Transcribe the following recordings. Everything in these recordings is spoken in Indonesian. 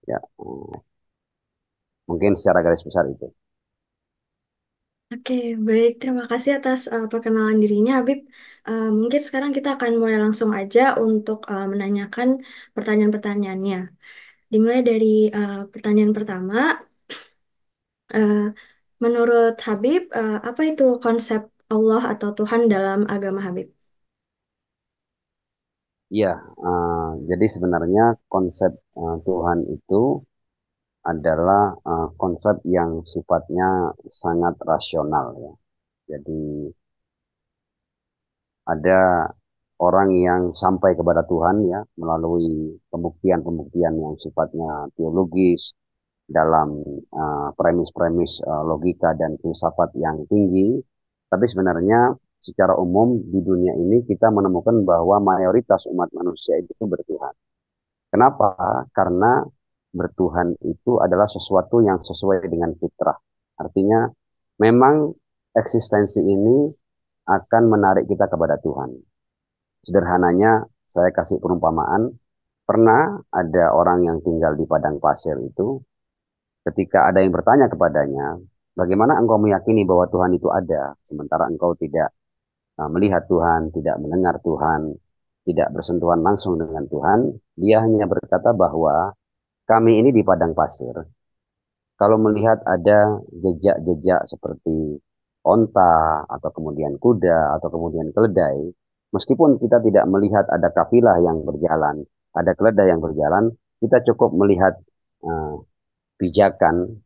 Ya, mungkin secara garis besar itu. Oke, baik. Terima kasih atas perkenalan dirinya, Habib. Mungkin sekarang kita akan mulai langsung aja untuk menanyakan pertanyaan-pertanyaannya. Dimulai dari pertanyaan pertama. eh, Menurut Habib, apa itu konsep Allah atau Tuhan dalam agama Habib? Iya, jadi sebenarnya konsep Tuhan itu adalah konsep yang sifatnya sangat rasional ya. Jadi ada orang yang sampai kepada Tuhan ya melalui pembuktian-pembuktian yang sifatnya teologis dalam premis-premis logika dan filsafat yang tinggi. Tapi sebenarnya secara umum di dunia ini kita menemukan bahwa mayoritas umat manusia itu bertuhan. Kenapa? Karena bertuhan itu adalah sesuatu yang sesuai dengan fitrah. Artinya memang eksistensi ini akan menarik kita kepada Tuhan. Sederhananya, saya kasih perumpamaan, pernah ada orang yang tinggal di padang pasir itu, ketika ada yang bertanya kepadanya, bagaimana engkau meyakini bahwa Tuhan itu ada, sementara engkau tidak melihat Tuhan, tidak mendengar Tuhan, tidak bersentuhan langsung dengan Tuhan, dia hanya berkata bahwa kami ini di padang pasir, kalau melihat ada jejak-jejak seperti onta atau kemudian kuda atau kemudian keledai, meskipun kita tidak melihat ada kafilah yang berjalan, ada keledai yang berjalan, kita cukup melihat uh, pijakan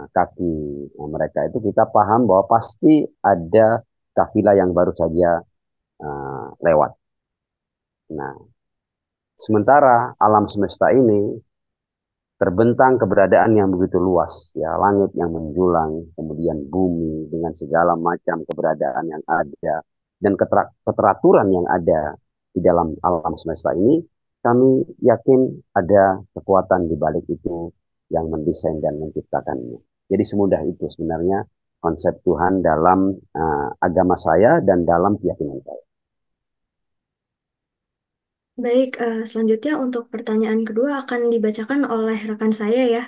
kaki mereka itu kita paham bahwa pasti ada kafilah yang baru saja lewat. Nah, sementara alam semesta ini terbentang keberadaan yang begitu luas, ya langit yang menjulang, kemudian bumi dengan segala macam keberadaan yang ada dan keteraturan yang ada di dalam alam semesta ini, kami yakin ada kekuatan di balik itu yang mendesain dan menciptakannya. Jadi semudah itu sebenarnya konsep Tuhan dalam agama saya dan dalam keyakinan saya. Baik, selanjutnya untuk pertanyaan kedua akan dibacakan oleh rekan saya ya.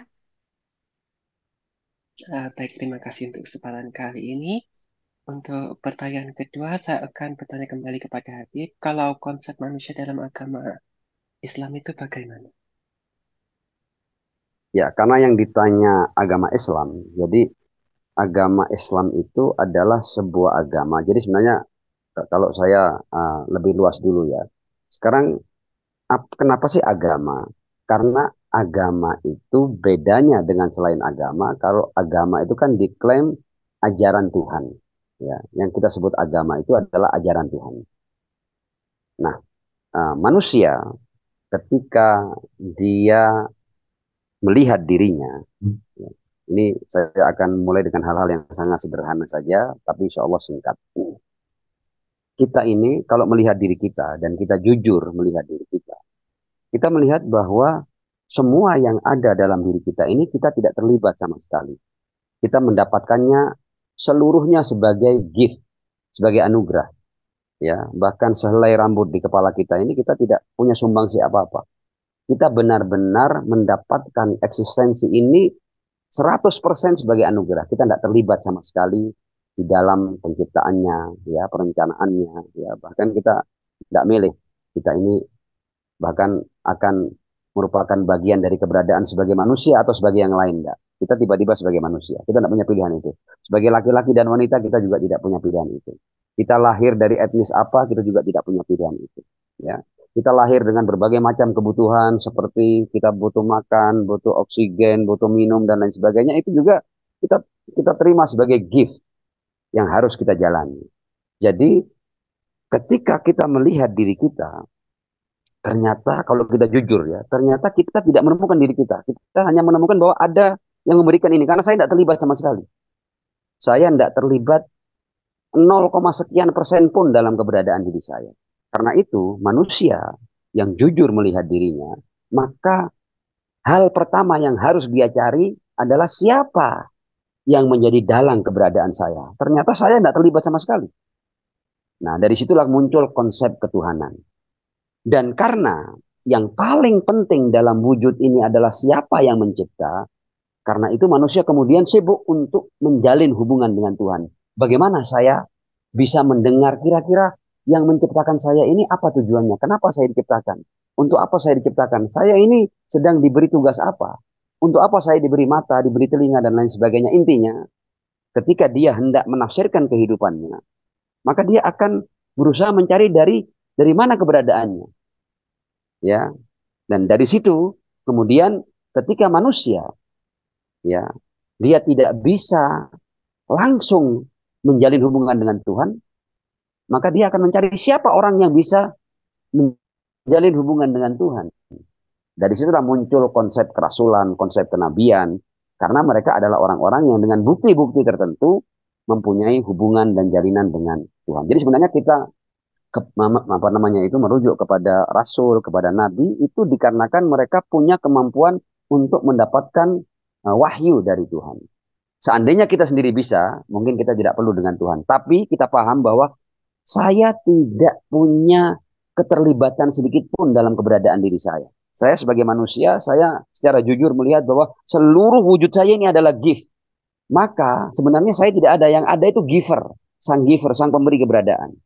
Baik, terima kasih untuk kesempatan kali ini. Untuk pertanyaan kedua, saya akan bertanya kembali kepada Habib. Kalau konsep manusia dalam agama Islam itu bagaimana? Ya, karena yang ditanya agama Islam, jadi agama Islam itu adalah sebuah agama. Jadi sebenarnya kalau saya lebih luas dulu ya. Sekarang kenapa sih agama? Karena agama itu bedanya dengan selain agama. Kalau agama itu kan diklaim ajaran Tuhan. Ya, yang kita sebut agama itu adalah ajaran Tuhan. Nah, manusia ketika dia melihat dirinya, ya, ini saya akan mulai dengan hal-hal yang sangat sederhana saja, tapi insya Allah singkat. Kita ini kalau melihat diri kita dan kita jujur melihat diri kita melihat bahwa semua yang ada dalam diri kita ini kita tidak terlibat sama sekali. Kita mendapatkannya seluruhnya sebagai gift, sebagai anugerah. Ya, bahkan sehelai rambut di kepala kita ini kita tidak punya sumbangsi apa-apa. Kita benar-benar mendapatkan eksistensi ini 100% sebagai anugerah. Kita tidak terlibat sama sekali di dalam penciptaannya, ya, perencanaannya, ya, bahkan kita tidak milih. Kita ini bahkan akan merupakan bagian dari keberadaan sebagai manusia atau sebagai yang lain. Enggak. Kita tiba-tiba sebagai manusia. Kita tidak punya pilihan itu. Sebagai laki-laki dan wanita kita juga tidak punya pilihan itu. Kita lahir dari etnis apa kita juga tidak punya pilihan itu. Ya. Kita lahir dengan berbagai macam kebutuhan seperti kita butuh makan, butuh oksigen, butuh minum dan lain sebagainya itu juga kita kita terima sebagai gift yang harus kita jalani. Jadi ketika kita melihat diri kita, ternyata kalau kita jujur ya, ternyata kita tidak menemukan diri kita. Kita hanya menemukan bahwa ada yang memberikan ini. Karena saya tidak terlibat sama sekali. Saya tidak terlibat 0, sekian persen pun dalam keberadaan diri saya. Karena itu manusia yang jujur melihat dirinya, maka hal pertama yang harus dia cari adalah siapa yang menjadi dalang keberadaan saya. Ternyata saya tidak terlibat sama sekali. Nah, dari situlah muncul konsep ketuhanan. Dan karena yang paling penting dalam wujud ini adalah siapa yang mencipta. Karena itu manusia kemudian sibuk untuk menjalin hubungan dengan Tuhan. Bagaimana saya bisa mendengar kira-kira yang menciptakan saya ini apa tujuannya? Kenapa saya diciptakan? Untuk apa saya diciptakan? Saya ini sedang diberi tugas apa? Untuk apa saya diberi mata, diberi telinga, dan lain sebagainya? Intinya, ketika dia hendak menafsirkan kehidupannya, maka dia akan berusaha mencari dari mana keberadaannya. Ya, dan dari situ kemudian ketika manusia ya dia tidak bisa langsung menjalin hubungan dengan Tuhan, maka dia akan mencari siapa orang yang bisa menjalin hubungan dengan Tuhan. Dari situlah muncul konsep kerasulan, konsep kenabian, karena mereka adalah orang-orang yang dengan bukti-bukti tertentu mempunyai hubungan dan jalinan dengan Tuhan. Jadi sebenarnya kita apa namanya itu merujuk kepada rasul, kepada nabi itu dikarenakan mereka punya kemampuan untuk mendapatkan wahyu dari Tuhan. Seandainya kita sendiri bisa, mungkin kita tidak perlu dengan Tuhan. Tapi kita paham bahwa saya tidak punya keterlibatan sedikit pun dalam keberadaan diri saya. Saya sebagai manusia, saya secara jujur melihat bahwa seluruh wujud saya ini adalah gift. Maka sebenarnya saya tidak ada, yang ada itu giver, sang pemberi keberadaan.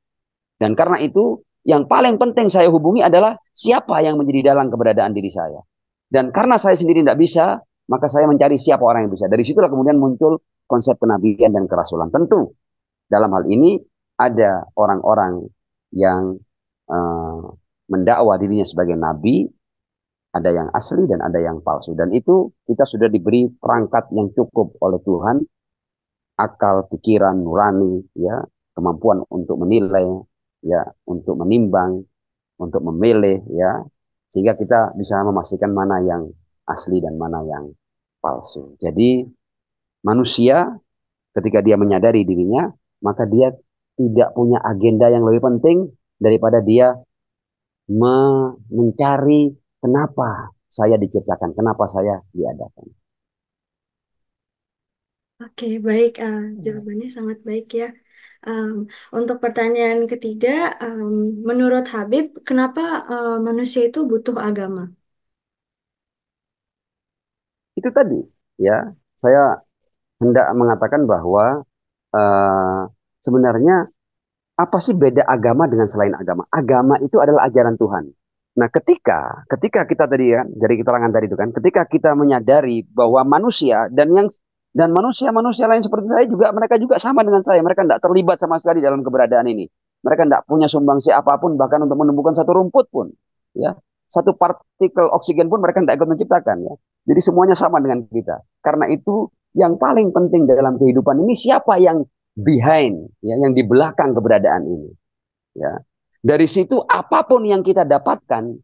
Dan karena itu, yang paling penting saya hubungi adalah siapa yang menjadi dalang keberadaan diri saya. Dan karena saya sendiri tidak bisa, maka saya mencari siapa orang yang bisa. Dari situlah kemudian muncul konsep kenabian dan kerasulan. Tentu dalam hal ini ada orang-orang yang mendakwa dirinya sebagai nabi, ada yang asli dan ada yang palsu. Dan itu kita sudah diberi perangkat yang cukup oleh Tuhan, akal, pikiran, nurani, ya, kemampuan untuk menilai, ya, untuk menimbang, untuk memilih, ya, sehingga kita bisa memastikan mana yang asli dan mana yang palsu. Jadi manusia ketika dia menyadari dirinya, maka dia tidak punya agenda yang lebih penting daripada dia mencari kenapa saya diciptakan, kenapa saya diadakan. Oke, baik. Jawabannya sangat baik ya. Um, untuk pertanyaan ketiga, menurut Habib, kenapa manusia itu butuh agama? Itu tadi, ya, saya hendak mengatakan bahwa uh, sebenarnya apa sih beda agama dengan selain agama? Agama itu adalah ajaran Tuhan. Nah, ketika kita tadi ya, dari keterangan tadi itu kan, ketika kita menyadari bahwa manusia dan manusia-manusia lain seperti saya juga, mereka juga sama dengan saya. Mereka tidak terlibat sama sekali dalam keberadaan ini. Mereka tidak punya sumbangsi apapun, bahkan untuk menumbuhkan satu rumput pun, ya, satu partikel oksigen pun mereka tidak ikut menciptakan, ya. Jadi semuanya sama dengan kita. Karena itu yang paling penting dalam kehidupan ini siapa yang behind, ya, yang di belakang keberadaan ini, ya. Dari situ apapun yang kita dapatkan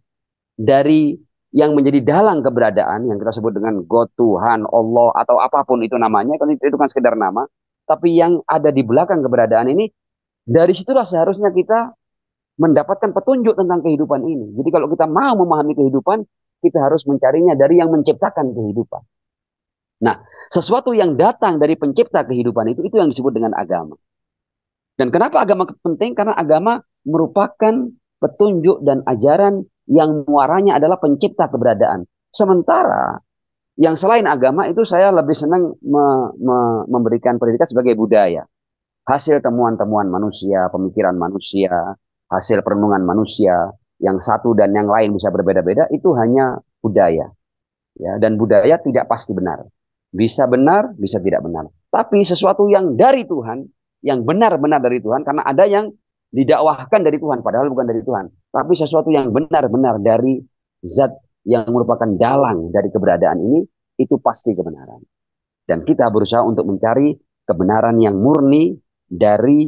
dari yang menjadi dalang keberadaan yang kita sebut dengan God, Tuhan, Allah, atau apapun itu namanya, kan itu kan sekedar nama, tapi yang ada di belakang keberadaan ini, dari situlah seharusnya kita mendapatkan petunjuk tentang kehidupan ini. Jadi kalau kita mau memahami kehidupan, kita harus mencarinya dari yang menciptakan kehidupan. Nah, sesuatu yang datang dari pencipta kehidupan itu yang disebut dengan agama. Dan kenapa agama penting? Karena agama merupakan petunjuk dan ajaran yang muaranya adalah pencipta keberadaan. Sementara yang selain agama itu saya lebih senang memberikan predikat sebagai budaya. Hasil temuan-temuan manusia, pemikiran manusia, hasil perenungan manusia, yang satu dan yang lain bisa berbeda-beda, itu hanya budaya. Ya, dan budaya tidak pasti benar. Bisa benar, bisa tidak benar. Tapi sesuatu yang dari Tuhan, yang benar-benar dari Tuhan, karena ada yang didakwahkan dari Tuhan, padahal bukan dari Tuhan. Tapi sesuatu yang benar-benar dari zat yang merupakan dalang dari keberadaan ini, itu pasti kebenaran. Dan kita berusaha untuk mencari kebenaran yang murni dari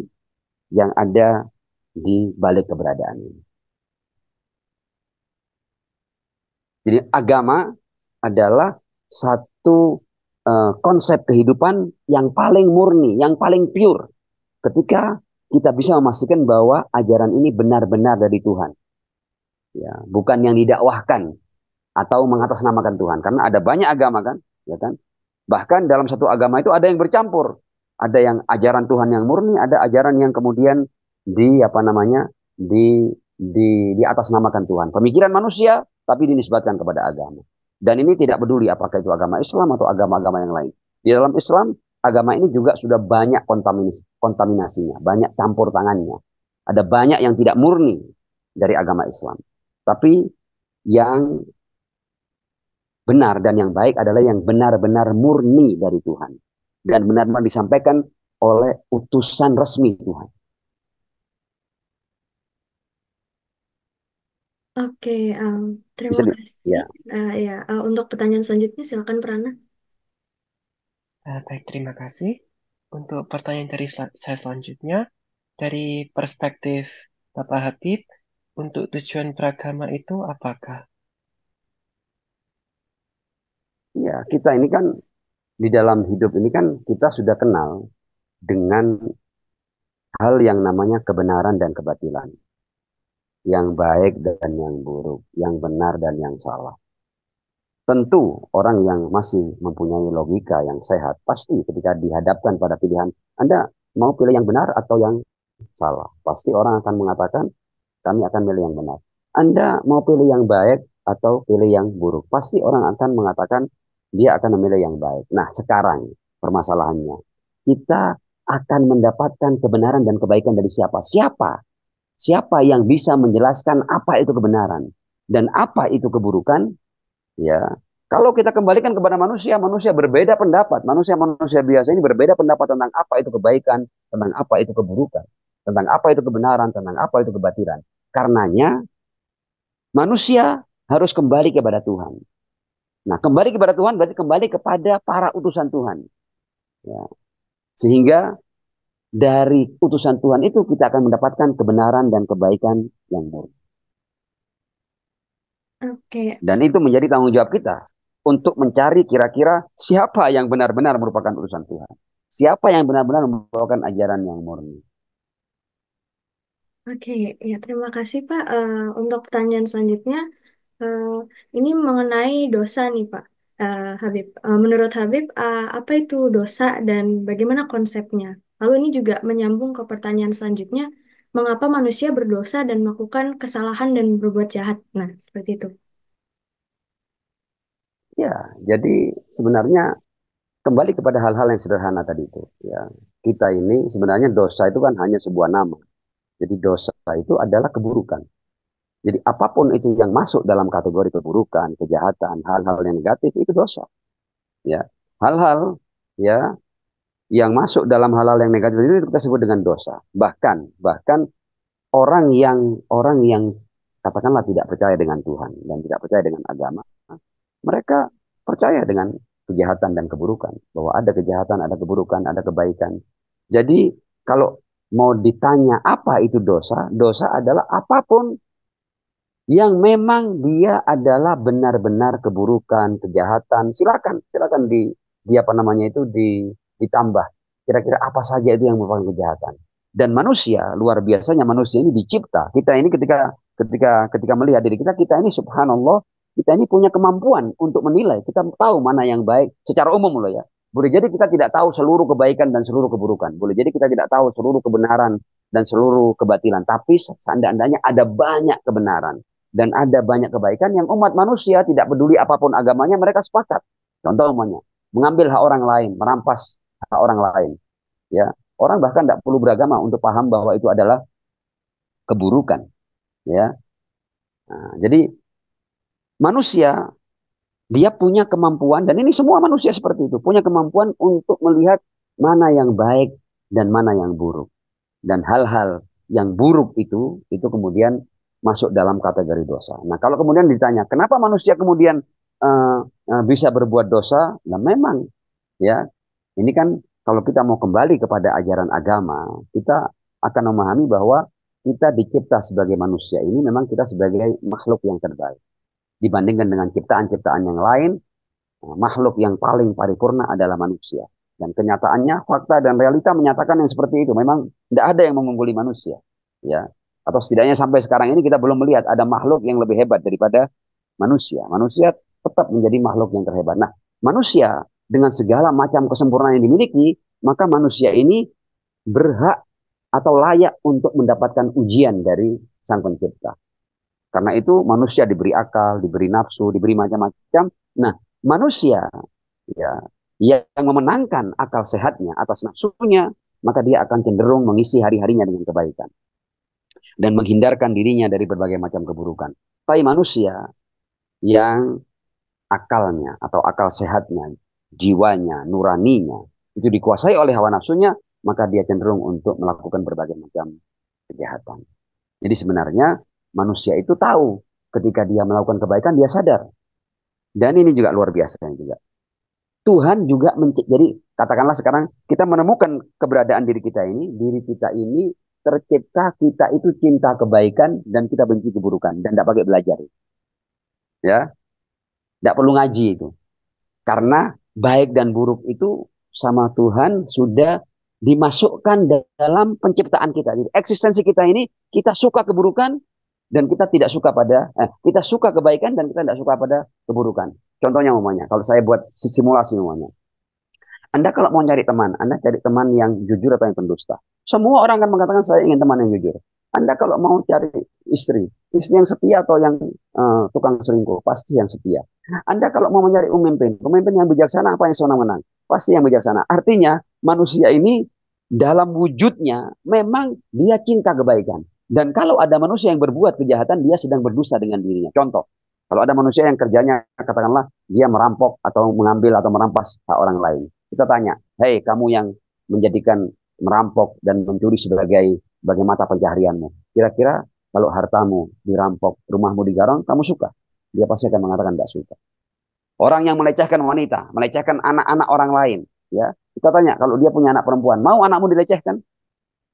yang ada di balik keberadaan ini. Jadi agama adalah satu konsep kehidupan yang paling murni, yang paling pure. Ketika kita bisa memastikan bahwa ajaran ini benar-benar dari Tuhan, ya, bukan yang didakwahkan atau mengatasnamakan Tuhan. Karena ada banyak agama kan, ya kan. Bahkan dalam satu agama itu ada yang bercampur, ada yang ajaran Tuhan yang murni, ada ajaran yang kemudian di atasnamakan Tuhan. Pemikiran manusia tapi dinisbatkan kepada agama. Dan ini tidak peduli apakah itu agama Islam atau agama-agama yang lain. Di dalam Islam, agama ini juga sudah banyak kontaminasinya, banyak campur tangannya. Ada banyak yang tidak murni dari agama Islam. Tapi yang benar dan yang baik adalah yang benar-benar murni dari Tuhan. Dan benar-benar disampaikan oleh utusan resmi Tuhan. Oke, terima Bisa di, kasih. ya. Ya, untuk pertanyaan selanjutnya silakan Prana. Baik, terima kasih. Untuk pertanyaan dari saya selanjutnya, dari perspektif Bapak Habib, untuk tujuan beragama itu apakah? Iya, kita ini kan di dalam hidup ini kan kita sudah kenal dengan hal yang namanya kebenaran dan kebatilan, yang baik dan yang buruk, yang benar dan yang salah. Tentu orang yang masih mempunyai logika yang sehat, pasti ketika dihadapkan pada pilihan, Anda mau pilih yang benar atau yang salah? Pasti orang akan mengatakan, kami akan pilih yang benar. Anda mau pilih yang baik atau pilih yang buruk? Pasti orang akan mengatakan, dia akan memilih yang baik. Nah, sekarang permasalahannya, kita akan mendapatkan kebenaran dan kebaikan dari siapa? Siapa? Siapa yang bisa menjelaskan apa itu kebenaran dan apa itu keburukan? Ya, kalau kita kembalikan kepada manusia, manusia berbeda pendapat. Manusia biasa ini berbeda pendapat tentang apa itu kebaikan, tentang apa itu keburukan, tentang apa itu kebenaran, tentang apa itu kebatilan. Karenanya manusia harus kembali kepada Tuhan. Nah, kembali kepada Tuhan berarti kembali kepada para utusan Tuhan. Ya. Sehingga dari utusan Tuhan itu kita akan mendapatkan kebenaran dan kebaikan yang murni. Oke, Dan itu menjadi tanggung jawab kita untuk mencari kira-kira siapa yang benar-benar merupakan utusan Tuhan. Siapa yang benar-benar membawakan ajaran yang murni. oke, ya terima kasih Pak. Untuk pertanyaan selanjutnya, eh, ini mengenai dosa nih Pak Habib. Menurut Habib, apa itu dosa dan bagaimana konsepnya? Lalu ini juga menyambung ke pertanyaan selanjutnya, mengapa manusia berdosa dan melakukan kesalahan dan berbuat jahat? Nah, seperti itu. Ya, jadi sebenarnya kembali kepada hal-hal yang sederhana tadi itu. Ya, kita ini sebenarnya dosa itu kan hanya sebuah nama. Jadi dosa itu adalah keburukan. Jadi apapun itu yang masuk dalam kategori keburukan, kejahatan, hal-hal yang negatif itu dosa. Ya, hal-hal ya yang masuk dalam hal-hal yang negatif itu kita sebut dengan dosa. Bahkan orang yang katakanlah tidak percaya dengan Tuhan dan tidak percaya dengan agama, mereka percaya dengan kejahatan dan keburukan, bahwa ada kejahatan, ada keburukan, ada kebaikan. Jadi kalau mau ditanya apa itu dosa, dosa adalah apapun yang memang dia adalah benar-benar keburukan, kejahatan. Silakan di apa namanya itu ditambah. Kira-kira apa saja itu yang merupakan kejahatan. Dan manusia, luar biasanya manusia ini dicipta. Kita ini ketika melihat diri kita, kita ini subhanallah, kita ini punya kemampuan untuk menilai. Kita tahu mana yang baik secara umum loh ya. Boleh jadi kita tidak tahu seluruh kebaikan dan seluruh keburukan. Boleh jadi kita tidak tahu seluruh kebenaran dan seluruh kebatilan. Tapi seandainya ada banyak kebenaran dan ada banyak kebaikan yang umat manusia tidak peduli apapun agamanya, mereka sepakat. Contoh umpamanya, mengambil hak orang lain, merampas hak orang lain. Ya, orang bahkan tidak perlu beragama untuk paham bahwa itu adalah keburukan. Ya, nah, jadi manusia dia punya kemampuan dan ini semua manusia seperti itu punya kemampuan untuk melihat mana yang baik dan mana yang buruk dan hal-hal yang buruk itu kemudian masuk dalam kategori dosa. Nah, kalau kemudian ditanya, kenapa manusia kemudian bisa berbuat dosa? Nah, memang ya, ini kan kalau kita mau kembali kepada ajaran agama, kita akan memahami bahwa kita dicipta sebagai manusia ini memang kita sebagai makhluk yang terbaik. Dibandingkan dengan ciptaan-ciptaan yang lain, makhluk yang paling paripurna adalah manusia. Dan kenyataannya, fakta dan realita menyatakan yang seperti itu. Memang tidak ada yang mengungguli manusia. Ya, atau setidaknya sampai sekarang ini kita belum melihat ada makhluk yang lebih hebat daripada manusia. Manusia tetap menjadi makhluk yang terhebat. Nah, manusia dengan segala macam kesempurnaan yang dimiliki, maka manusia ini berhak atau layak untuk mendapatkan ujian dari Sang Pencipta. Karena itu manusia diberi akal, diberi nafsu, diberi macam-macam. Nah, manusia ya yang memenangkan akal sehatnya atas nafsunya, maka dia akan cenderung mengisi hari-harinya dengan kebaikan dan menghindarkan dirinya dari berbagai macam keburukan. Tapi manusia yang akalnya atau akal sehatnya, jiwanya, nuraninya itu dikuasai oleh hawa nafsunya, maka dia cenderung untuk melakukan berbagai macam kejahatan. Jadi sebenarnya manusia itu tahu ketika dia melakukan kebaikan dia sadar. Dan ini juga luar biasa juga. Tuhan juga jadi katakanlah sekarang kita menemukan keberadaan diri kita ini tercipta kita itu cinta kebaikan dan kita benci keburukan dan tidak pakai belajar, ya, tidak perlu ngaji itu. Karena baik dan buruk itu sama Tuhan sudah dimasukkan dalam penciptaan kita. Jadi eksistensi kita ini kita suka keburukan dan kita tidak suka kita suka kebaikan dan kita tidak suka pada keburukan. Contohnya umumnya, kalau saya buat simulasi umumnya. Anda kalau mau cari teman, Anda cari teman yang jujur atau yang pendusta. Semua orang akan mengatakan saya ingin teman yang jujur. Anda kalau mau cari istri yang setia atau yang tukang selingkuh, pasti yang setia. Anda kalau mau mencari pemimpin yang bijaksana apa yang senang-menang, pasti yang bijaksana. Artinya manusia ini dalam wujudnya memang dia cinta kebaikan. Dan kalau ada manusia yang berbuat kejahatan, dia sedang berdosa dengan dirinya. Contoh, kalau ada manusia yang kerjanya katakanlah dia merampok atau mengambil atau merampas hak orang lain. Kita tanya, hei kamu yang menjadikan merampok dan mencuri sebagai mata pencaharianmu. Kira-kira kalau hartamu dirampok, rumahmu digarong, kamu suka? Dia pasti akan mengatakan tidak suka. Orang yang melecehkan wanita, melecehkan anak-anak orang lain, ya kita tanya kalau dia punya anak perempuan, mau anakmu dilecehkan?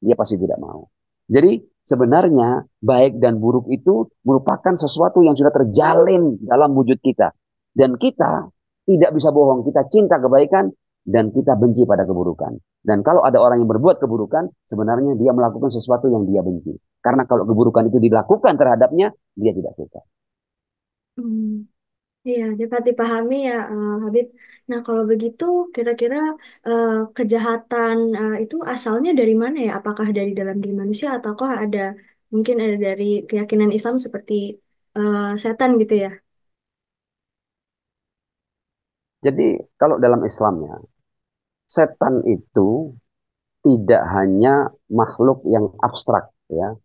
Dia pasti tidak mau. Jadi sebenarnya baik dan buruk itu merupakan sesuatu yang sudah terjalin dalam wujud kita. Dan kita tidak bisa bohong, kita cinta kebaikan dan kita benci pada keburukan. Dan kalau ada orang yang berbuat keburukan, sebenarnya dia melakukan sesuatu yang dia benci. Karena kalau keburukan itu dilakukan terhadapnya, dia tidak suka. Hmm, iya, dapat dipahami ya, Habib. Nah, kalau begitu, kira-kira eh, kejahatan itu asalnya dari mana ya? Apakah dari dalam diri manusia, ataukah mungkin ada dari keyakinan Islam seperti setan gitu ya? Jadi kalau dalam Islamnya, setan itu tidak hanya makhluk yang abstrak, ya,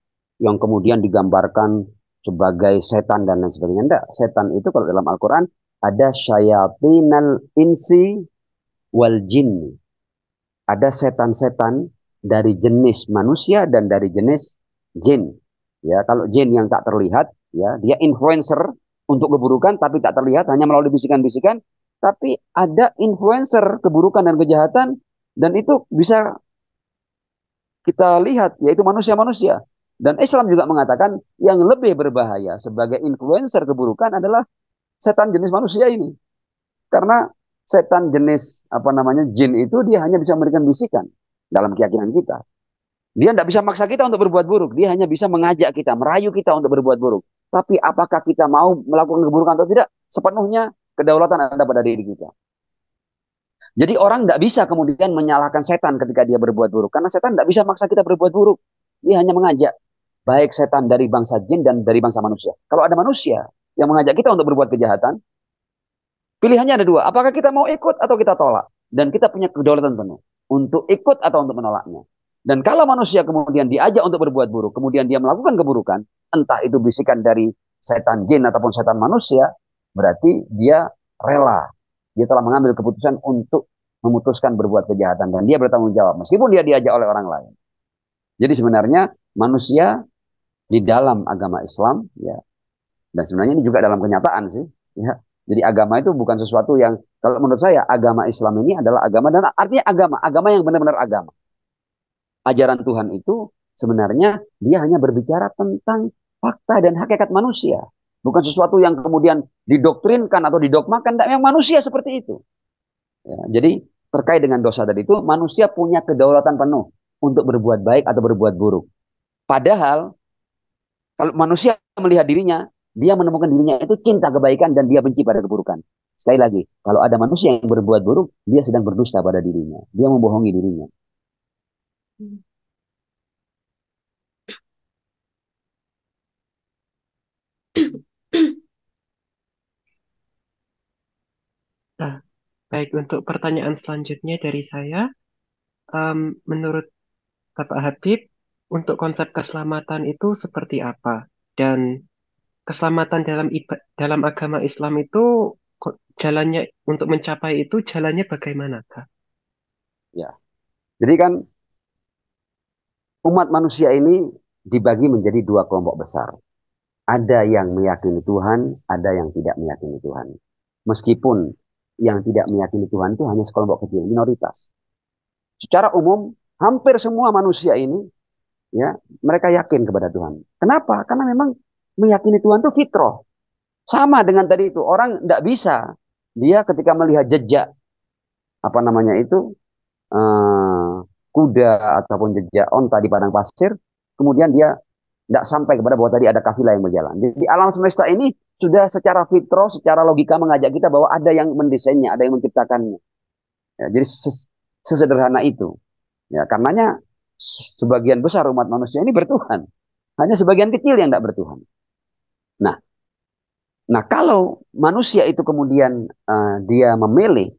yang kemudian digambarkan sebagai setan dan lain sebagainya. Enggak, setan itu kalau dalam Al-Quran ada syayatinal insi wal jin. Ada setan-setan dari jenis manusia dan dari jenis jin. Ya, kalau jin yang tak terlihat, ya, dia influencer untuk keburukan tapi tak terlihat hanya melalui bisikan-bisikan. Tapi ada influencer keburukan dan kejahatan dan itu bisa kita lihat yaitu manusia-manusia. Dan Islam juga mengatakan yang lebih berbahaya sebagai influencer keburukan adalah setan jenis manusia ini. Karena setan jenis apa namanya jin itu dia hanya bisa memberikan bisikan dalam keyakinan kita. Dia tidak bisa maksa kita untuk berbuat buruk. Dia hanya bisa mengajak kita, merayu kita untuk berbuat buruk. Tapi apakah kita mau melakukan keburukan atau tidak? Sepenuhnya kedaulatan ada pada diri kita. Jadi orang tidak bisa kemudian menyalahkan setan ketika dia berbuat buruk. Karena setan tidak bisa maksa kita berbuat buruk. Dia hanya mengajak. Baik setan dari bangsa jin dan dari bangsa manusia. Kalau ada manusia yang mengajak kita untuk berbuat kejahatan, pilihannya ada dua. Apakah kita mau ikut atau kita tolak? Dan kita punya kedaulatan penuh. Untuk ikut atau untuk menolaknya. Dan kalau manusia kemudian diajak untuk berbuat buruk, kemudian dia melakukan keburukan, entah itu bisikan dari setan jin ataupun setan manusia, berarti dia rela. Dia telah mengambil keputusan untuk memutuskan berbuat kejahatan. Dan dia bertanggung jawab, meskipun dia diajak oleh orang lain. Jadi sebenarnya manusia di dalam agama Islam, ya, dan sebenarnya ini juga dalam kenyataan sih, ya. Jadi agama itu bukan sesuatu yang, kalau menurut saya agama Islam ini adalah agama dan artinya agama yang benar-benar agama. Ajaran Tuhan itu sebenarnya dia hanya berbicara tentang fakta dan hakikat manusia. Bukan sesuatu yang kemudian didoktrinkan atau didogmakan, yang manusia seperti itu. Ya, jadi terkait dengan dosa tadi itu, manusia punya kedaulatan penuh untuk berbuat baik atau berbuat buruk. Padahal kalau manusia melihat dirinya, dia menemukan dirinya itu cinta kebaikan dan dia benci pada keburukan. Sekali lagi, kalau ada manusia yang berbuat buruk, dia sedang berdusta pada dirinya. Dia membohongi dirinya. Hmm. Baik, untuk pertanyaan selanjutnya dari saya, menurut Bapak Habib, untuk konsep keselamatan itu seperti apa? Dan keselamatan dalam agama Islam itu jalannya untuk mencapai itu jalannya bagaimanakah? Ya. Jadi kan umat manusia ini dibagi menjadi dua kelompok besar. Ada yang meyakini Tuhan, ada yang tidak meyakini Tuhan. Meskipun yang tidak meyakini Tuhan itu hanya sekelompok kecil, minoritas. Secara umum, hampir semua manusia ini, ya, mereka yakin kepada Tuhan. Kenapa? Karena memang meyakini Tuhan itu fitrah. Sama dengan tadi itu, orang tidak bisa dia ketika melihat jejak apa namanya itu eh, kuda ataupun jejak onta di padang pasir, kemudian dia tidak sampai kepada bahwa tadi ada kafilah yang berjalan. Jadi alam semesta ini sudah secara fitrah, secara logika mengajak kita bahwa ada yang mendesainnya, ada yang menciptakannya. Ya, jadi sesederhana itu. Ya, karenanya sebagian besar umat manusia ini bertuhan. Hanya sebagian kecil yang tidak bertuhan. Nah, nah kalau manusia itu kemudian dia memilih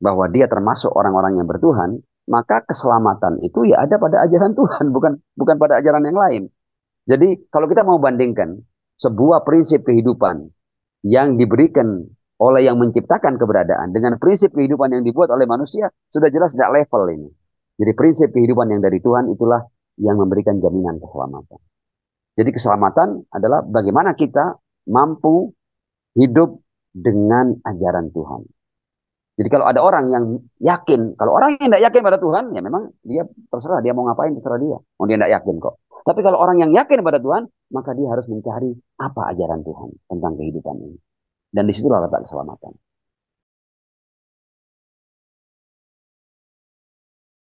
bahwa dia termasuk orang-orang yang bertuhan, maka keselamatan itu ya ada pada ajaran Tuhan, bukan pada ajaran yang lain. Jadi kalau kita mau bandingkan sebuah prinsip kehidupan yang diberikan oleh yang menciptakan keberadaan dengan prinsip kehidupan yang dibuat oleh manusia, sudah jelas tidak level ini. Jadi prinsip kehidupan yang dari Tuhan itulah yang memberikan jaminan keselamatan. Jadi keselamatan adalah bagaimana kita mampu hidup dengan ajaran Tuhan. Jadi kalau ada orang yang yakin, kalau orang yang tidak yakin pada Tuhan, ya memang dia terserah dia mau ngapain, terserah dia. Oh, dia tidak yakin kok. Tapi kalau orang yang yakin pada Tuhan, maka dia harus mencari apa ajaran Tuhan tentang kehidupan ini. Dan disitulah letak keselamatan.